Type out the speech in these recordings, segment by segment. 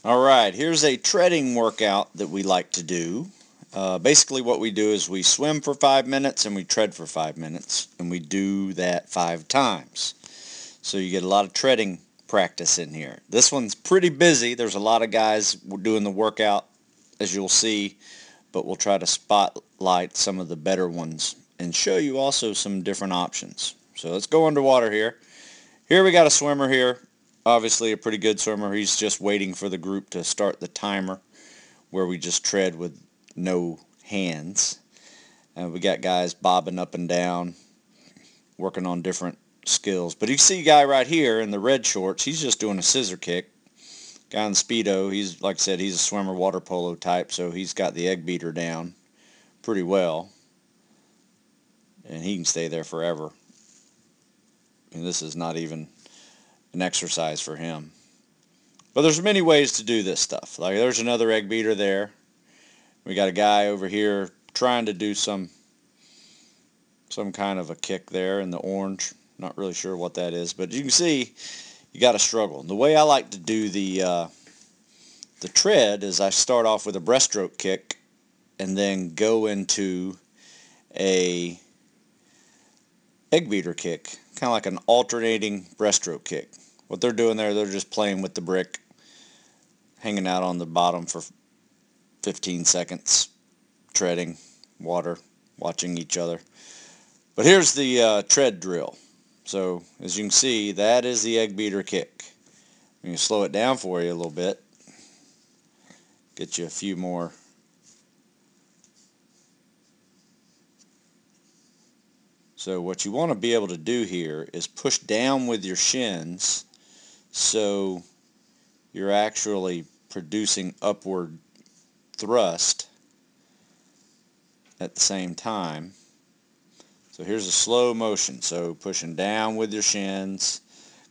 Alright, here's a treading workout that we like to do. Basically what we do is we swim for 5 minutes and we tread for 5 minutes, and we do that 5 times. So you get a lot of treading practice in here. This one's pretty busy. There's a lot of guys doing the workout, as you'll see, but we'll try to spotlight some of the better ones and show you also some different options. So let's go underwater here. Here we got a swimmer here. Obviously a pretty good swimmer. He's just waiting for the group to start the timer where we just tread with no hands. And we got guys bobbing up and down, working on different skills. But you see a guy right here in the red shorts. He's just doing a scissor kick. Guy in Speedo, he's, like I said, he's a swimmer water polo type, so he's got the egg beater down pretty well. And he can stay there forever. And this is not even an exercise for him. But there's many ways to do this stuff. Like there's another egg beater there. We got a guy over here trying to do some kind of a kick there in the orange. Not really sure what that is, but you can see you got to struggle. The way I like to do the tread is I start off with a breaststroke kick and then go into a egg beater kick, kind of like an alternating breaststroke kick. What they're doing there, they're just playing with the brick, hanging out on the bottom for 15 seconds, treading water, watching each other. But here's the tread drill. So as you can see, that is the egg beater kick. I'm going to slow it down for you a little bit, get you a few more. So what you want to be able to do here is push down with your shins so you're actually producing upward thrust at the same time. So here's a slow motion. So pushing down with your shins,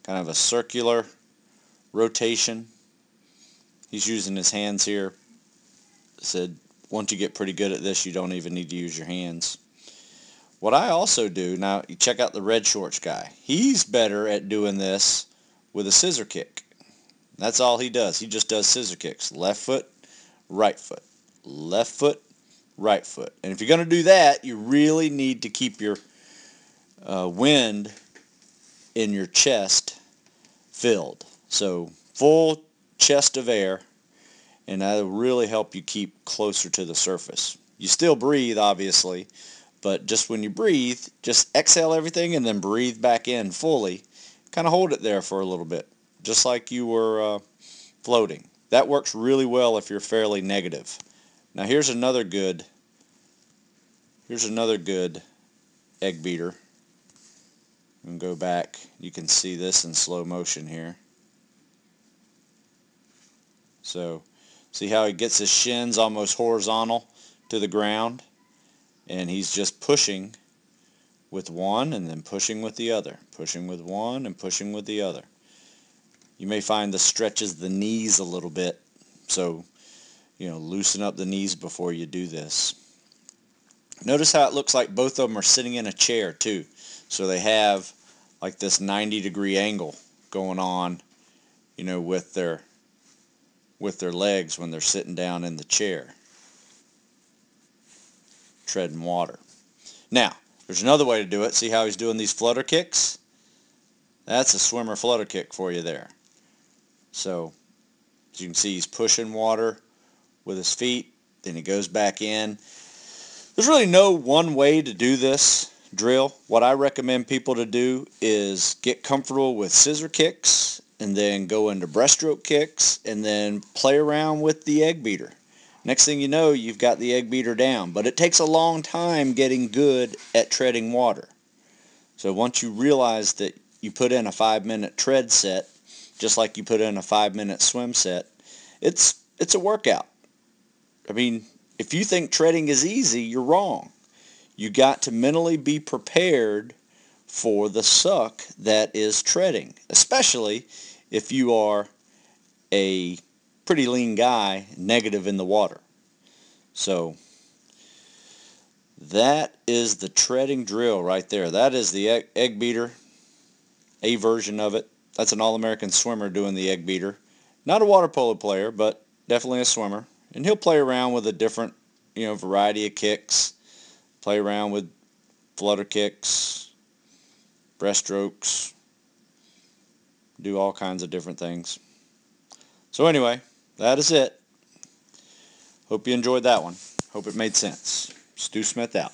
kind of a circular rotation. He's using his hands here. I said once you get pretty good at this, you don't even need to use your hands. What I also do, now you check out the red shorts guy. He's better at doing this with a scissor kick. That's all he does. He just does scissor kicks. Left foot, right foot. Left foot, right foot. And if you're going to do that, you really need to keep your wind in your chest filled. So full chest of air, and that'll really help you keep closer to the surface. You still breathe, obviously, but just when you breathe, just exhale everything and then breathe back in fully. Kind of hold it there for a little bit, just like you were floating. That works really well if you're fairly negative. Now here's another good egg beater. And go back. You can see this in slow motion here. So see how he gets his shins almost horizontal to the ground, and he's just pushing with one and then pushing with the other, pushing with one and pushing with the other. You may find this stretches the knees a little bit, so loosen up the knees before you do this. Notice how it looks like both of them are sitting in a chair too, so they have like this 90-degree angle going on, with their legs when they're sitting down in the chair treading water. Now there's another way to do it. See how he's doing these flutter kicks? That's a swimmer flutter kick for you there. So as you can see, he's pushing water with his feet, then he goes back in. There's really no one way to do this drill. What I recommend people to do is get comfortable with scissor kicks and then go into breaststroke kicks and then play around with the egg beater. Next thing you know, you've got the egg beater down. But it takes a long time getting good at treading water. So once you realize that you put in a 5-minute tread set, just like you put in a 5-minute swim set, it's a workout. I mean, if you think treading is easy, you're wrong. You got to mentally be prepared for the suck that is treading, especially if you are a pretty lean guy, negative in the water. So that is the treading drill right there. That is the egg beater, a version of it. That's an All-American swimmer doing the egg beater. Not a water polo player, but definitely a swimmer. And he'll play around with a different, variety of kicks. Play around with flutter kicks, breaststrokes, do all kinds of different things. So anyway, that is it. Hope you enjoyed that one. Hope it made sense. Stu Smith out.